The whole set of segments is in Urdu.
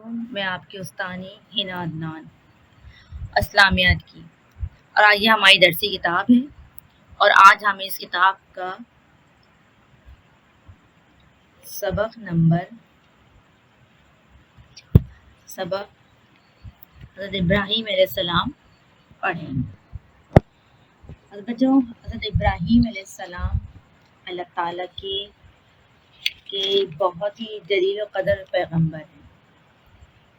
علیکم، میں آپ کی استانی ہنا عدنان اسلامیات کی، اور آج یہ ہماری درسی کتاب ہے، اور آج ہم اس کتاب کا سبق حضرت ابراہیم علیہ السلام پڑھیں۔ حضرت ابراہیم علیہ السلام اللہ تعالیٰ کے بہت ہی جلیل و قدر پیغمبر ہیں،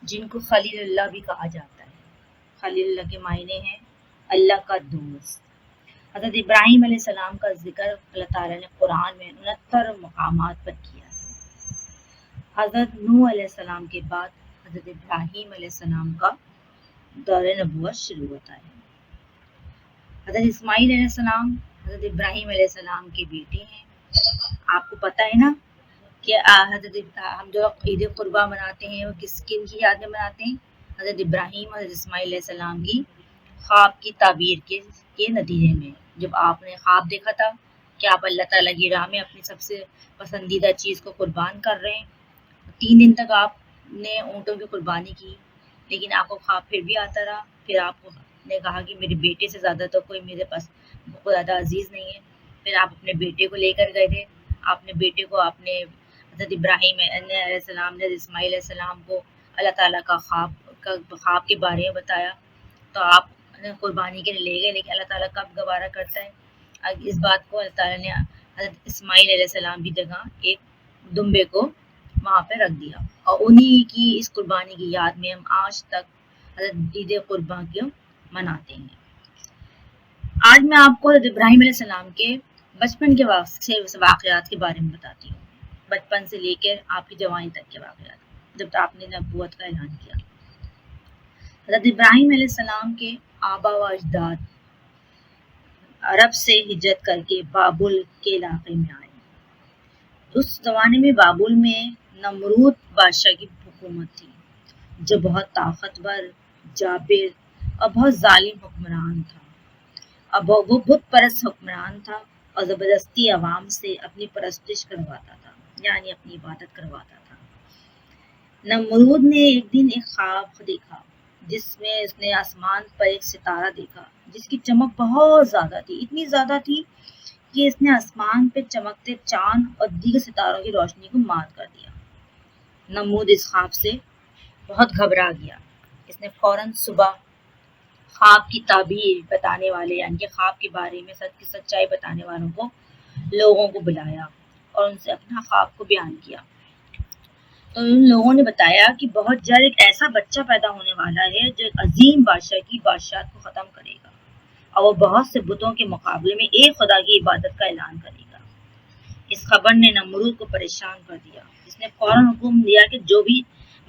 جن کو خلیل اللہ بھی کہا جاتا ہے۔ خلیل اللہ کے معنی ہیں اللہ کا دوست۔ حضرت ابراہیم علیہ السلام کا ذکر اللہ تعالیٰ نے قرآن میں 69 مقامات پر کیا ہے۔ حضرت نوح علیہ السلام کے بعد حضرت ابراہیم علیہ السلام کا دور نبوت شروع ہوتا ہے۔ حضرت اسماعیل علیہ السلام حضرت ابراہیم علیہ السلام کے بیٹے ہیں۔ آپ کو پتہ ہے نا کہ ہم جو عید قربا مناتے ہیں وہ کن کی یاد میں مناتے ہیں؟ حضرت ابراہیم حضرت اسماعیل علیہ السلام کی خواب کی تعبیر کے نتیجے میں، جب آپ نے خواب دیکھا تھا کہ آپ اللہ تعالیٰ کی راہ میں اپنی سب سے پسندیدہ چیز کو قربان کر رہے ہیں۔ 3 دن تک آپ نے اونٹوں کی قربانی کی، لیکن آپ کو خواب پھر بھی آتا رہا۔ پھر آپ نے کہا کہ میرے بیٹے سے زیادہ تو کوئی میرے پاس بہت زیادہ عزیز نہیں ہے۔ پھر آپ اپنے بیٹے کو لے کر گئے تھے۔ آپ نے بیٹے کو اپنے حضرت ابراہیم علیہ السلام نے اسماعیل علیہ السلام کو اللہ تعالیٰ کا خواب کے بارے میں بتایا، تو آپ قربانی کے لیے لے گئے، لیکن اللہ تعالیٰ کب گوارا کرتا ہے؟ اس بات کو اللہ تعالیٰ نے حضرت اسماعیل علیہ السلام کی جگہ ایک دمبے کو وہاں پہ رکھ دیا، اور انہی کی اس قربانی کی یاد میں ہم آج تک حضرت عید قربان کو مناتے ہیں۔ آج میں آپ کو حضرت ابراہیم علیہ السلام کے بچپن کے واقعات کے بارے میں بتاتی ہوں، بچپن سے لے کر آپ کی جوانی تک کے واقعات، جب آپ نے نبوت کا اعلان کیا۔ حضرت ابراہیم علیہ السلام کے آبا و اجداد عرب سے ہجرت کر کے بابل کے علاقے میں آئے۔ اس زمانے میں بابل میں نمرود بادشاہ کی حکومت تھی، جو بہت طاقتور، جابر اور بہت ظالم حکمران تھا۔ اب وہ بت پرست حکمران تھا اور زبردستی عوام سے اپنی پرستش کرواتا تھا، یعنی اپنی عبادت کرواتا تھا۔ نمرود نے ایک دن ایک خواب دیکھا جس میں اس نے آسمان پر ایک ستارہ دیکھا جس کی چمک بہت زیادہ تھی، اتنی زیادہ تھی کہ اس نے آسمان پہ چمکتے چاند اور دیگر ستاروں کی روشنی کو مات کر دیا۔ نمرود اس خواب سے بہت گھبرا گیا۔ اس نے فوراً صبح خواب کی تعبیر بتانے والے، یعنی کہ خواب کے بارے میں سچ کی سچائی بتانے والوں کو لوگوں کو بلایا اور ان سے اپنا خواب کو بیان کیا۔ تو ان لوگوں نے بتایا کہ بہت جلد ایک ایسا بچہ پیدا ہونے والا ہے جو ایک عظیم بادشاہ کی بادشاہت کو ختم کرے گا، اور وہ بہت سے بتوں کے مقابلے میں ایک خدا کی عبادت کا اعلان کرے گا۔ اس خبر نے نمرود کو پریشان کر دیا۔ اس نے فوراً حکم دیا کہ جو بھی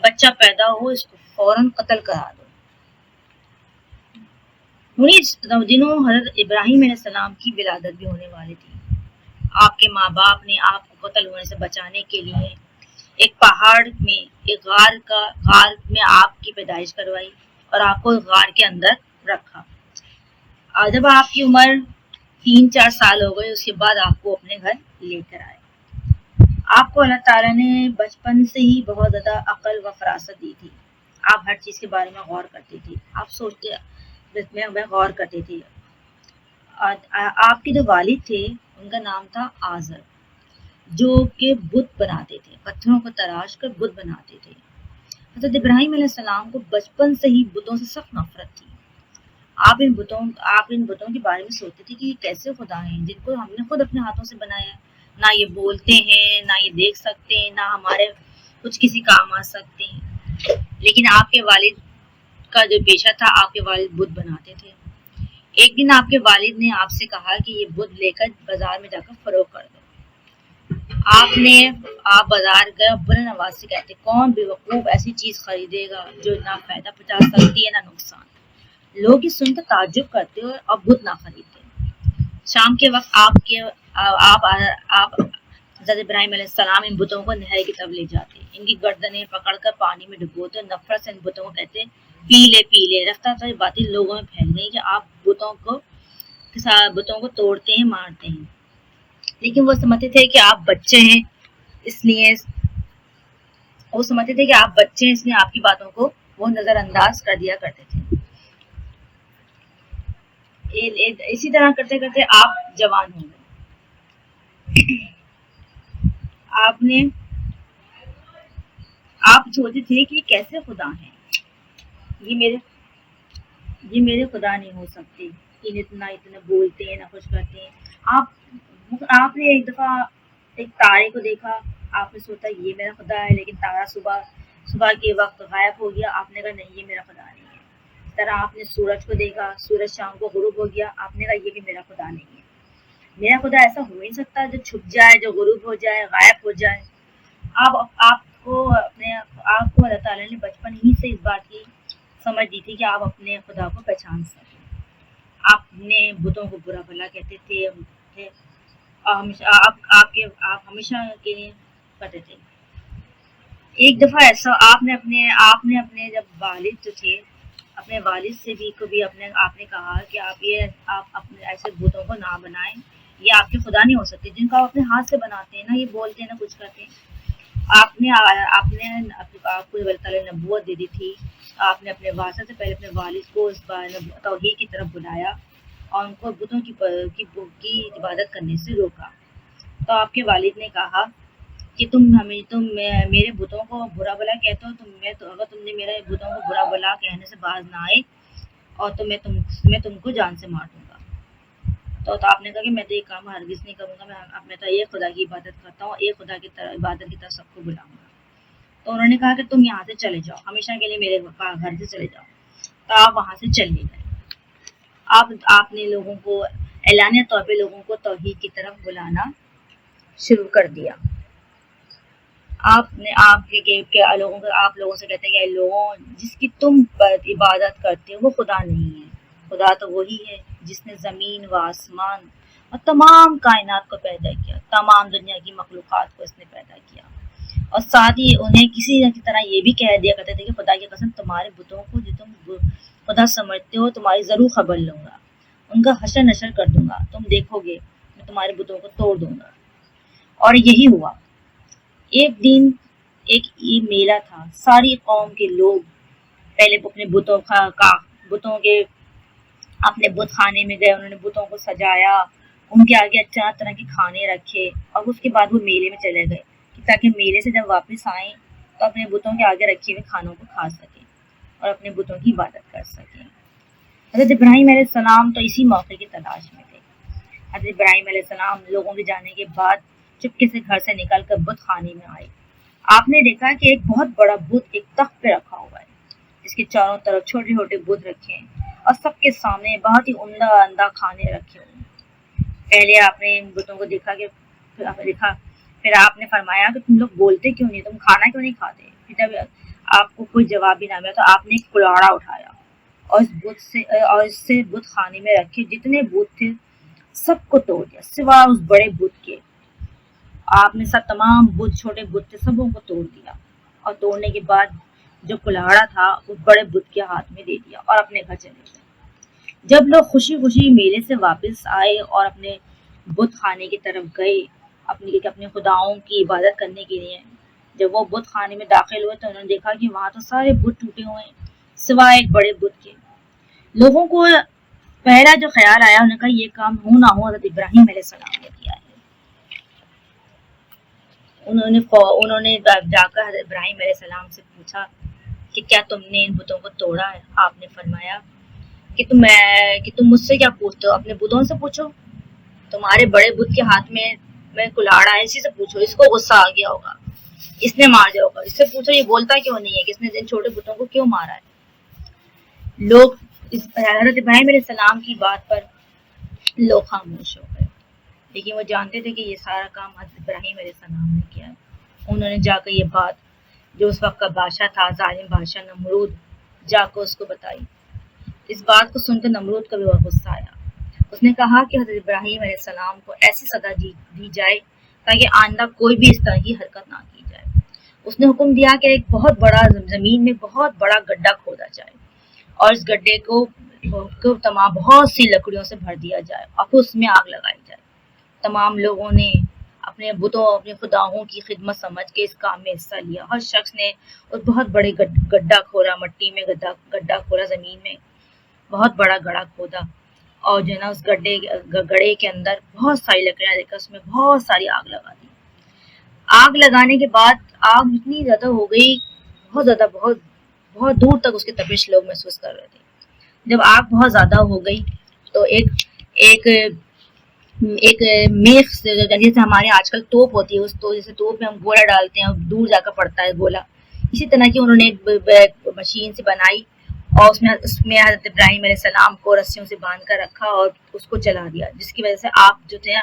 بچہ پیدا ہو اس کو فوراً قتل کرا دو۔ انہی دنوں حضرت ابراہیم علیہ السلام کی ولادت بھی ہونے والی تھی۔ آپ کے ماں باپ نے آپ کو قتل ہونے سے بچانے کے لیے ایک پہاڑ میں ایک غار میں آپ کی پیدائش کروائی اور آپ کو غار کے اندر رکھا۔ جب آپ کی عمر 3-4 سال ہو گئے، اس کے بعد آپ کو اپنے گھر لے کر آئے۔ آپ کو اللہ تعالیٰ نے بچپن سے ہی بہت زیادہ عقل و فراست دی تھی۔ آپ ہر چیز کے بارے میں غور کرتے تھے، آپ سوچتے میں غور کرتے تھے۔ آپ کے جو والد تھے ان کا نام تھا آزر، جو کہ بت بناتے تھے، پتھروں کو تراش کر بت بناتے تھے۔ حضرت ابراہیم علیہ السلام کو بچپن سے ہی بتوں سے سخت نفرت تھی۔ آپ ان بتوں کے بارے میں سوچتے تھے کہ یہ کیسے خدا ہیں جن کو ہم نے خود اپنے ہاتھوں سے بنایا ہے، نہ یہ بولتے ہیں، نہ یہ دیکھ سکتے ہیں، نہ ہمارے کچھ کسی کام آ سکتے ہیں۔ لیکن آپ کے والد کا جو پیشہ تھا، آپ کے والد بت بناتے تھے۔ ایک دن آپ کے والد نے آپ سے کہا کہ یہ بت لے کر بازار میں جا کر فروخت کر دو۔ آپ بازار گئے، بلند آواز سے کہتے کون بے وقوف ایسی چیز خریدے گا جو نہ فائدہ پہنچا سکتی ہے نہ نقصان۔ لوگ یہ سن کر تعجب کرتے اور بت نہ خریدتے۔ شام کے وقت آپ حضرت ابراہیم علیہ السلام ان بتوں کو نہر کی طرف لے جاتے، ان کی گردنیں پکڑ کر پانی میں ڈبوتے، نفرت سے ان بتوں کو کہتے پی لے۔ رفتہ یہ باتیں لوگوں میں پھیل گئی کہ آپ بتوں کو توڑتے ہیں، مارتے ہیں، لیکن وہ سمجھتے تھے کہ آپ بچے ہیں، اس لیے وہ سمجھتے تھے کہ آپ بچے ہیں، اس لیے آپ کی باتوں کو وہ نظر انداز کر دیا کرتے تھے۔ اسی طرح کرتے کرتے آپ جوان ہو گئے۔ آپ سوچتے تھے کہ کیسے خدا ہیں، یہ میرے یہ میرے خدا نہیں ہو سکتے، اتنا بولتے ہیں نہ کچھ کرتے ہیں۔ آپ نے ایک دفعہ ایک تارے کو دیکھا، آپ نے سوچا یہ میرا خدا ہے، لیکن تارا صبح کے وقت غائب ہو گیا، آپ نے کہا نہیں یہ میرا خدا نہیں ہے۔ اس طرح آپ نے سورج کو دیکھا، سورج شام کو غروب ہو گیا، آپ نے کہا یہ بھی میرا خدا نہیں ہے۔ میرا خدا ایسا ہو نہیں سکتا جو چھپ جائے، جو غروب ہو جائے، غائب ہو جائے۔ آپ کو اللہ تعالیٰ نے بچپن ہی سے اس بات کی سمجھ دی تھی کہ آپ اپنے خدا کو پہچان سکیں۔ آپ اپنے بتوں کو برا بھلا کہتے تھے، آپ ہمیشہ کے لیے کرتے تھے۔ ایک دفعہ ایسا آپ نے اپنے جب والد جو تھے، اپنے والد سے بھی کبھی آپ نے کہا کہ آپ اپنے ایسے بتوں کو نہ بنائیں، یہ آپ کے خدا نہیں ہو سکتے جن کو آپ اپنے ہاتھ سے بناتے ہیں، نہ یہ بولتے ہیں نہ کچھ کرتے ہیں۔ آپ نے آپ کو اللہ تعالیٰ نے نبوت دے دی تھی، آپ نے اپنے والد سے پہلے اپنے والد کو اس توحید کی طرف بلایا اور ان کو بتوں کی عبادت کرنے سے روکا۔ تو آپ کے والد نے کہا کہ تم میرے بتوں کو برا بلا کہتے ہو، اگر تم نے میرے بتوں کو برا بلا کہنے سے باز نہ آئے اور تو میں تم کو جان سے مار دوں گا۔ تو آپ نے کہا کہ میں تو یہ کام ہرگز نہیں کروں گا، میں تو ایک خدا کی عبادت کرتا ہوں، ایک خدا کی طرف عبادت کی طرف سب کو بلاؤں گا۔ تو انہوں نے کہا کہ تم یہاں سے چلے جاؤ، ہمیشہ کے لیے میرے گھر سے چلے جاؤ۔ تو آپ وہاں سے چلے گئے۔ آپ نے لوگوں کو اعلانیہ طور پہ لوگوں کو توحید کی طرف بلانا شروع کر دیا۔ آپ لوگوں سے کہتے ہیں کہ لوگوں جس کی تم عبادت کرتے ہو وہ خدا نہیں ہے، خدا تو وہی ہے جس نے زمین و آسمان اور تمام کائنات کو پیدا کیا، تمام دنیا کی مخلوقات کو اس نے پیدا کیا۔ اور ساتھ ہی انہیں کسی نہ کسی طرح یہ بھی کہہ دیا کرتے تھے کہ خدا کی قسم تمہارے بتوں کو جو تم خدا سمجھتے ہو تمہاری ضرور خبر لوں گا، ان کا حشر نشر کر دوں گا، تم دیکھو گے میں تمہارے بتوں کو توڑ دوں گا۔ اور یہی ہوا۔ ایک دن ایک میلہ تھا، ساری قوم کے لوگ پہلے اپنے بتوں کے اپنے بت خانے میں گئے، انہوں نے بتوں کو سجایا، ان کے آگے اچھا طرح کے کھانے رکھے، اور اس کے بعد وہ میلے میں چلے گئے تاکہ میلے سے جب واپس آئیں تو اپنے بتوں کے آگے رکھے ہوئے کھانوں کو کھا سکیں اور اپنے بتوں کی عبادت کر سکیں۔ حضرت ابراہیم علیہ السلام تو اسی موقع کی تلاش میں تھے۔ حضرت ابراہیم علیہ السلام لوگوں کے جانے کے بعد چپکے سے گھر سے نکل کر بت خانے میں آئے۔ آپ نے دیکھا کہ ایک بہت بڑا بت ایک تخت پہ رکھا ہوا ہے، جس کے چاروں طرف چھوٹے چھوٹے بت رکھے ہیں اور سب کے سامنے بہت ہی عمدہ کھانے رکھے ہوئے ہیں۔ پہلے آپ نے ان بتوں کو دیکھا پھر آپ نے فرمایا کہ تم لوگ بولتے کیوں نہیں، تم کھانا کیوں نہیں کھاتے؟ پھر جب آپ کو کوئی جواب بھی نہ ملا تو آپ نے ایک کلاڑا اٹھایا اور اس سے بت خانے میں رکھے جتنے بت تھے سب کو توڑ دیا سوائے اس بڑے بت کے۔ آپ نے سب تمام بت چھوٹے بت تھے سبوں کو توڑ دیا، اور توڑنے کے بعد جو کلاڑا تھا اس بڑے بت کے ہاتھ میں دے دیا اور اپنے گھر چلے گئے۔ جب لوگ خوشی خوشی میلے سے واپس آئے اور اپنے بت خانے کی طرف گئے اپنے خداؤں کی عبادت کرنے کے لیے، جب وہ بت خانے میں داخل ہوئے تو انہوں نے دیکھا کہ وہاں تو سارے بت ٹوٹے ہوئے ہیں سوائے ایک بڑے بت کے۔ لوگوں کو پہلا جو خیال آیا انہوں نے کہا یہ کام ہو نہ ہو حضرت ابراہیم علیہ السلام نے کیا ہے۔ انہوں نے جا کر حضرت ابراہیم علیہ السلام سے پوچھا کہ کیا تم نے ان بتوں کو توڑا ہے؟ آپ نے فرمایا کہ تم مجھ سے کیا پوچھتے ہو، اپنے بتوں سے پوچھو، تمہارے بڑے بت کے ہاتھ میں کلاڑا ہے، اسی سے پوچھو، اس کو غصہ آ گیا ہوگا، اس نے مار دیا ہوگا، اس سے پوچھو یہ بولتا کیوں نہیں ہے کہ اس نے ان چھوٹے بتوں کو کیوں مارا ہے۔ لوگ حضرت ابراہیم علیہ السلام کی بات پر لوگ خاموش ہو گئے، لیکن وہ جانتے تھے کہ یہ سارا کام حضرت ابراہیم علیہ السلام نے کیا ہے۔ انہوں نے جا کر یہ بات جو اس وقت کا بادشاہ تھا، ظالم بادشاہ نمرود، جا کر اس کو بتائی۔ اس بات کو سن کر نمرود کا بھی بہت غصہ آیا۔ اس نے کہا کہ حضرت ابراہیم علیہ السلام کو ایسی سزا دی جائے تاکہ آئندہ کوئی بھی اس طرح کی حرکت نہ کی جائے۔ اس نے حکم دیا کہ ایک بہت بڑا زمین میں بہت بڑا گڈھا کھودا جائے اور اس گڈھے کو تمام بہت سی لکڑیوں سے بھر دیا جائے اور پھر اس میں آگ لگائی جائے۔ تمام لوگوں نے اپنے بتوں اپنے خداؤں کی خدمت سمجھ کے اس کام میں حصہ لیا. ہر شخص نے اور بہت بڑے گڈھا کھودا مٹی میں، گڈھا کھودا زمین میں، بہت بڑا گڑھا کھودا، اور جو ہے نا اس گڑھے کے اندر بہت ساری لکڑیاں لے کر اس میں بہت ساری آگ لگا دی. آگ لگانے کے بعد آگ اتنی زیادہ ہو گئی، بہت زیادہ، بہت بہت دور تک اس کی تپش لوگ محسوس کر رہے تھے. جب آگ بہت زیادہ ہو گئی تو ایک ایک میخ سے، جیسے ہمارے آج کل توپ ہوتی ہے، اس تو جیسے توپ میں ہم گولا ڈالتے ہیں دور جا کر پڑتا ہے گولا، اسی طرح کی انہوں نے ایک مشین سے بنائی، اور اس میں حضرت ابراہیم علیہ السلام کو رسیوں سے باندھ کر رکھا اور اس کو جلا دیا، جس کی وجہ سے آپ جو تھے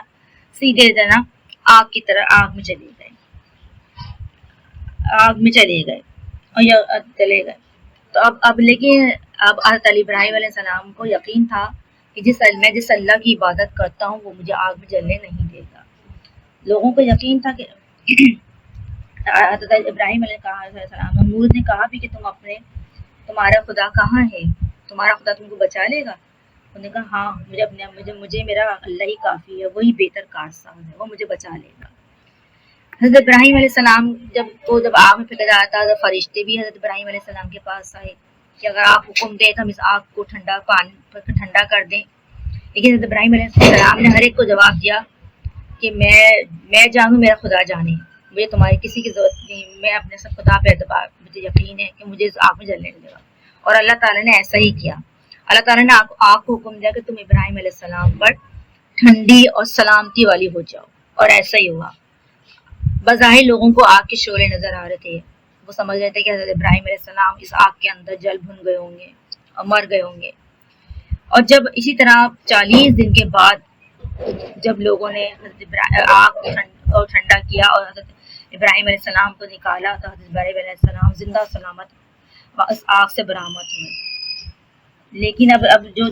سیدھے نا آگ کی طرح آگ میں چلے گئے، آگ میں چلے گئے اور چلے گئے. تو اب لیکن اب حضرت ابراہیم علیہ السلام کو یقین تھا کہ جس اللہ کی عبادت کرتا ہوں وہ مجھے آگ میں جلنے نہیں دے گا. لوگوں کو یقین تھا کہ حضرت ابراہیم علیہ السلام نمرود نے کہا بھی کہ تمہارا خدا کہاں ہے، تمہارا خدا تم کو بچا لے گا. انہوں نے کہا ہاں، مجھے میرا اللہ ہی کافی ہے، وہی بہتر کارساز ہے، وہ مجھے بچا لے گا. حضرت ابراہیم علیہ السلام جب آگ میں پھینکا جاتا تھا، فرشتے بھی حضرت ابراہیم علیہ السلام کے پاس آئے کہ اگر آپ حکم دیں تو ہم اس آگ کو ٹھنڈا کر دیں. لیکن حضرت ابراہیم علیہ السلام نے ہر ایک کو جواب دیا کہ میں جانوں، میرا خدا جانے، مجھے تمہاری کسی کی ضرورت نہیں، میں اپنے سب خدا پہ اعتبار، مجھے یقین ہے کہ مجھے اس آگ میں جلنے نہیں دے گا. اور اللہ تعالیٰ نے ایسا ہی کیا. اللہ تعالیٰ نے آگ کو حکم دیا کہ تم ابراہیم علیہ السلام پر ٹھنڈی اور سلامتی والی ہو جاؤ، اور ایسا ہی ہوا. بظاہر لوگوں کو آگ کے شعلے نظر آ رہے تھے، وہ سمجھ رہے تھے کہ حضرت ابراہیم علیہ السلام اس آگ کے اندر جل بھن گئے ہوں گے اور مر گئے ہوں گے. اور جب اسی طرح 40 دن کے بعد جب لوگوں نے آگ کو ٹھنڈا کیا اور حضرت ابراہیم علیہ السلام کو نکالا تو حضرت ابراہیم علیہ السلام زندہ سلامت اس آگ سے برآمد ہوئے. لیکن اب جو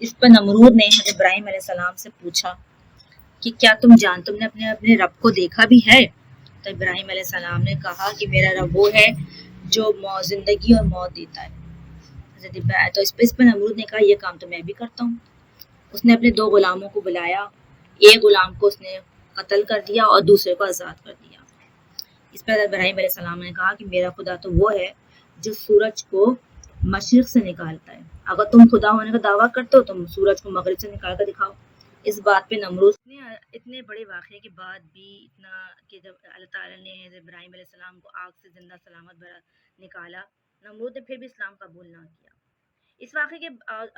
اس پر نمرود نے حضرت ابراہیم علیہ السلام سے پوچھا کہ کیا تم نے اپنے رب کو دیکھا بھی ہے؟ تو ابراہیم علیہ السلام نے کہا کہ میرا رب وہ ہے جو زندگی اور موت دیتا ہے. تو اس پر نمرود نے کہا یہ کام تو میں بھی کرتا ہوں. اس نے اپنے 2 غلاموں کو بلایا، ایک غلام کو اس نے قتل کر دیا اور دوسرے کو آزاد کر دیا. اس پر ابراہیم علیہ السلام نے کہا کہ میرا خدا تو وہ ہے جو سورج کو مشرق سے نکالتا ہے، اگر تم خدا ہونے کا دعویٰ کرتے ہو تم سورج کو مغرب سے نکال کر دکھاؤ. اس بات پہ نمرود اتنے بڑے واقعے کے بعد بھی اتنا کہ جب اللہ تعالیٰ نے ابراہیم علیہ السلام کو آگ سے زندہ سلامت نکالا، نمرود نے پھر بھی اسلام قبول نہ کیا. اس واقعے کے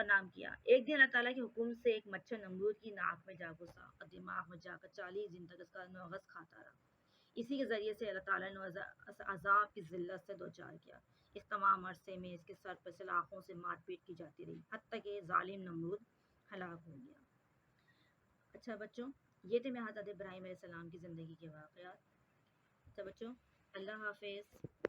نام کیا. ایک دن اللہ تعالیٰ کے حکم سے ایک مچھر نمرود کی ناک میں جا گھسا اور دماغ میں جا کر 40 دن تک اس کا مغز کھاتا رہا. اسی کے ذریعے سے اللہ تعالیٰ نے عذاب کی ذلت سے دوچار کیا. اس تمام عرصے میں اس کے سر پر سلاخوں سے مار پیٹ کی جاتی رہی، حتیٰ کہ ظالم نمرود ہلاک ہو گیا. اچھا بچوں، یہ تھے میں حضرت ابراہیم علیہ السلام کی زندگی کے واقعات. اچھا بچوں، اللہ حافظ.